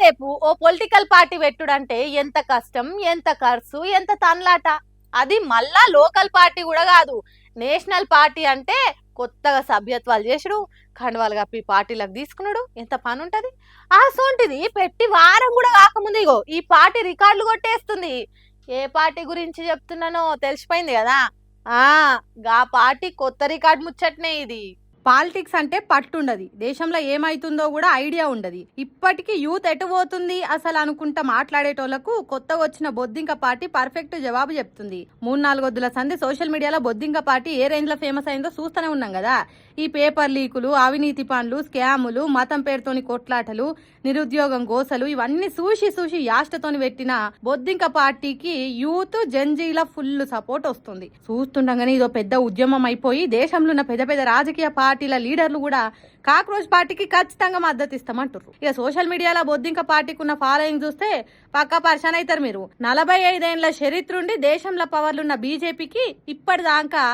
రేపు ఓ political party పెట్టుడంటే ఎంత కష్టం, ఎంత ఖర్చు, ఎంత తన్లాట. అది మళ్ళా లోకల్ పార్టీ కూడా కాదు, నేషనల్ పార్టీ అంటే కొత్తగా సభ్యత్వాలు చేసుడు, కండువాలు కప్పి పార్టీలకు తీసుకున్నాడు, ఎంత పని ఉంటది. సోంటిది పెట్టి వారం కూడా కాకముందు ఇగో ఈ పార్టీ రికార్డులు కొట్టేస్తుంది. ఏ పార్టీ గురించి చెప్తున్నానో తెలిసిపోయింది కదా. ఆ గా పార్టీ కొత్త రికార్డు ముచ్చట్నే ఇది. పాలిటిక్స్ అంటే పట్టుండది, దేశంలో ఏమైతుందో కూడా ఐడియా ఉండదు. ఇప్పటికీ యూత్ ఎటు పోతుంది అసలు అనుకుంటా మాట్లాడేటోళ్లకు కొత్తగా వచ్చిన బొద్దింక పార్టీ పర్ఫెక్ట్ జవాబు చెప్తుంది. 3-4 వద్దుల సంది సోషల్ మీడియాలో బొద్దింక పార్టీ ఏ రేంజ్ లో ఫేమస్ అయిందో చూస్తూనే ఉన్నాం కదా. ఈ పేపర్ లీకులు, అవినీతి పనులు, స్కాములు, మతం పేరుతోని కొట్లాటలు, నిరుద్యోగం గోసలు ఇవన్నీ చూసి యాష్టతోని పెట్టిన బొద్దింక పార్టీకి యూత్ జంజీల ఫుల్ సపోర్ట్ వస్తుంది. చూస్తుండగానే ఇదో పెద్ద ఉద్యమం అయిపోయి దేశంలో ఉన్న పెద్ద పెద్ద రాజకీయ పార్టీల లీడర్లు కూడా కాక్రోచ్ పార్టీకి ఖచ్చితంగా మద్దతు ఇస్తామంటారు. ఇక సోషల్ మీడియాలో బొద్దింక పార్టీకి ఉన్న ఫాలోయింగ్ చూస్తే పక్కా పర్షన్ అవుతారు మీరు. 45 ఏళ్ల చరిత్రుండి దేశంలో పవర్లున్న బీజేపీకి ఇప్పటిదాకా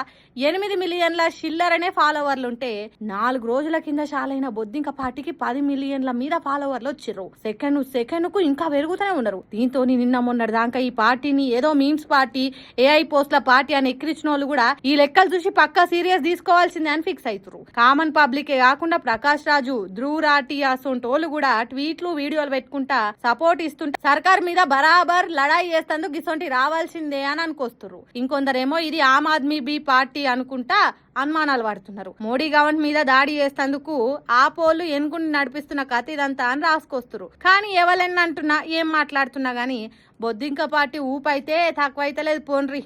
8 మిలియన్ల చిల్లరనే ఫాలోవర్లు ఉంటే 4 రోజుల కింద చాలైన బొద్దింక పార్టీకి 10 మిలియన్ల మీద ఫాలోవర్లు వచ్చిర్రు. సెకండ్ కు ఇంకా పెరుగుతూనే ఉన్నారు. దీంతో నిన్న మొన్నటి దాకా ఈ పార్టీని ఏదో మీమ్స్ పార్టీ, ఏఐ పోస్ట్ల పార్టీ అని ఎక్కిరించిన వాళ్ళు కూడా ఈ లెక్కలు చూసి పక్కా సీరియస్ తీసుకోవాల్సిందే అని ఫిక్స్ అవుతారు. కామన్ పబ్లికే కాకుండా ప్రకాష్ రాజు, ధ్రువ్ రాఠీ అసోంటోళ్ళు కూడా ట్వీట్లు, వీడియోలు పెట్టుకుంటా సపోర్ట్ ఇస్తుంటే సర్కార్ మీద బరాబర్ లడాయి చేస్తేందుకు గిసొంటి రావాల్సిందే అని అనుకొస్తున్నారు. ఇంకొందరేమో ఇది ఆమ్ ఆద్మీ బీ పార్టీ అనుకుంటా అనుమానాలు పడుతున్నారు. మోడీ గవర్నమెంట్ మీద దాడి చేసేందుకు ఆ పోలు ఎన్నుకుని నడిపిస్తున్న కథ ఇదంతా అని రాసుకొస్తున్నారు. కానీ ఎవరెన్నంటున్నా ఏం మాట్లాడుతున్నా గానీ బొద్దింక పార్టీ ఊపైతే తక్కువైతే లేదు పోన్రి.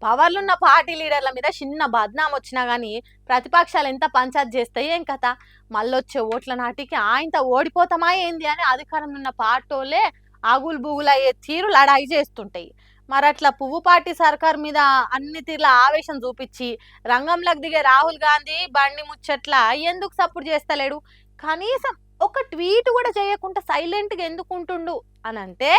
పవర్లున్న పార్టీ లీడర్ల మీద చిన్న బద్నాం వచ్చినా గానీ ప్రతిపక్షాలు ఎంత పంచాయత్ చేస్తాయి ఏం కథ. మళ్ళొచ్చే ఓట్ల నాటికి ఆయనతో ఓడిపోతామా ఏంది అని అధికారంలో ఉన్న పార్టీలే ఆగులు బుగులు అయ్యే తీరు లడాయి చేస్తుంటాయి. మరి అట్లా పువ్వు పార్టీ సర్కార్ మీద అన్ని తీర్ల ఆవేశం చూపించి రంగంలోకి దిగే రాహుల్ గాంధీ బండి ముచ్చట్ల ఎందుకు సపోర్ట్ చేస్తలేడు? కనీసం ఒక ట్వీట్ కూడా చేయకుండా సైలెంట్ గా ఎందుకు ఉంటుండు అని అంటే,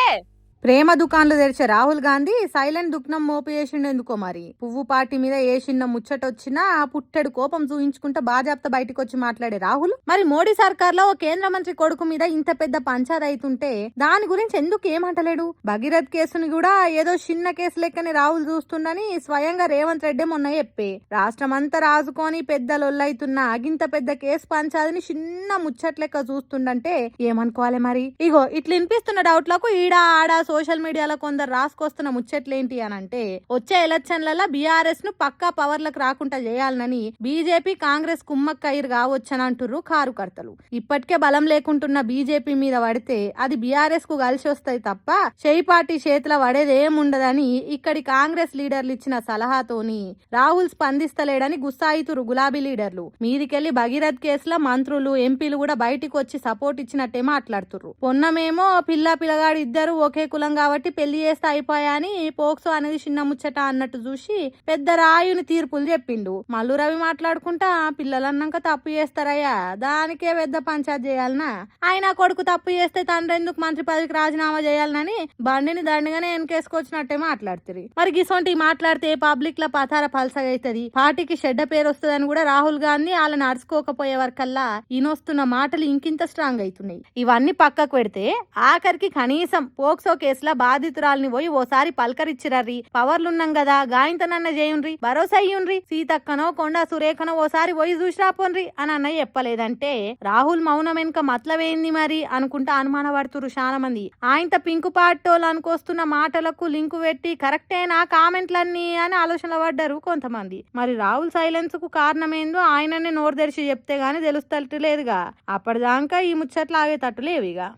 ప్రేమ దుకాన్లు తెరిచే రాహుల్ గాంధీ సైలెంట్ దుఃఖం మోపేసిండు ఎందుకో మరి. పువ్వు పార్టీ మీద ఏ చిన్న ముచ్చటొచ్చినా పుట్టెడు కోపం చూయించుకుంటా బాజాప్తా బయటకు వచ్చి మాట్లాడే రాహుల్ మరి మోడీ సర్కార్ లో ఓ కేంద్ర మంత్రి కొడుకు మీద ఇంత పెద్ద పంచాయతీ అవుతుంటే దాని గురించి ఎందుకు ఏమంటలేడు? భగీరథ్ కేసుని కూడా ఏదో చిన్న కేసు లెక్కని రాహుల్ చూస్తుండని స్వయంగా రేవంత్ రెడ్డి మొన్న చెప్పే రాష్ట్రమంతా రాజుకొని పెద్ద లొల్లైతున్న అగింత పెద్ద కేసు పంచాయతీని చిన్న ముచ్చట్ లెక్క చూస్తుండంటే ఏమనుకోవాలి మరి. ఇగో ఇట్లా వినిపిస్తున్న డౌట్లకు ఈడా ఆడా సోషల్ మీడియాలో కొందరు రాసుకొస్తున్న ముచ్చట్లేంటి అని అంటే, వచ్చే ఎలక్షన్లలో బీఆర్ఎస్ ను పక్కా పవర్లకు రాకుండా చేయాలనని బీజేపీ కాంగ్రెస్ కుమ్మక్కయ్యరు కావచ్చని అంటుర్రు కారుకర్తలు. ఇప్పటికే బలం లేకుంటున్న బీజేపీ మీద పడితే అది బీఆర్ఎస్ కు కలిసి వస్తాయి తప్ప షెయి పార్టీ చేతిలో పడేదేముండదని ఇక్కడి కాంగ్రెస్ లీడర్లు ఇచ్చిన సలహాతోని రాహుల్ స్పందిస్తలేడని గుస్సాయితురు గులాబీ లీడర్లు. మీదికెళ్లి భగీరథ్ కేసులో మంత్రులు, ఎంపీలు కూడా బయటికి వచ్చి సపోర్ట్ ఇచ్చినట్టే మాట్లాడుతుర్రు. పొన్నమేమో పిల్లగాడు ఇద్దరు ఒకే కులం కాబట్టి పెళ్లి చేస్తే అయిపోయా అని పోక్సో అనేది చిన్న ముచ్చట అన్నట్టు చూసి పెద్ద రాయుని తీర్పులు చెప్పిండు. మల్లు రవి మాట్లాడుకుంటా పిల్లలన్నాక తప్పు చేస్తారయ్యా, దానికే పెద్ద పంచాయత్ చేయాలనా, ఆయన కొడుకు తప్పు చేస్తే తండ్రి ఎందుకు మంత్రి పదవికి రాజీనామా చేయాలనని బండిని దండగానే వెనకేసుకొచ్చినట్టే మాట్లాడుతుంది. మరి గిసొంటి మాట్లాడితే పబ్లిక్ లో పతార పల్సగా అవుతుంది, పార్టీకి చెడ్డ పేరు వస్తుందని కూడా రాహుల్ గాంధీ వాళ్ళని అరుచుకోకపోయే వరకల్లా ఈయనొస్తున్న మాటలు ఇంకింత స్ట్రాంగ్ అవుతున్నాయి. ఇవన్నీ పక్కకు పెడితే ఆఖరికి కనీసం పోక్సో కేసుల బాధితురాల్ని పోయి ఓసారి పలకరిచ్చిరర్రి, పవర్లున్నాం కదా గాయంతనన్న చేయుండ్రి, భరోసా అయ్యుండ్రి, సీతక్కనో కొండా సురేఖనో ఓసారి పోయి చూసి రాపోన్రి అని అన్నయ్య చెప్పలేదంటే రాహుల్ మౌనం వెనుక మతలవేంది మరి అనుకుంటా అనుమాన పడుతురు చాలా మంది. ఆయనతో పింకు పాటోలు అనుకొస్తున్న మాటలకు లింకు పెట్టి కరెక్టేనా కామెంట్లన్నీ అని ఆలోచనలు పడ్డారు కొంతమంది. మరి రాహుల్ సైలెన్స్ కు కారణమేందో ఆయననే నోరు తెరిచి చెప్తే గానీ తెలుస్తలేదుగా. అప్పటిదాకా ఈ ముచ్చట్లు ఆగేటట్టు లేవిగా.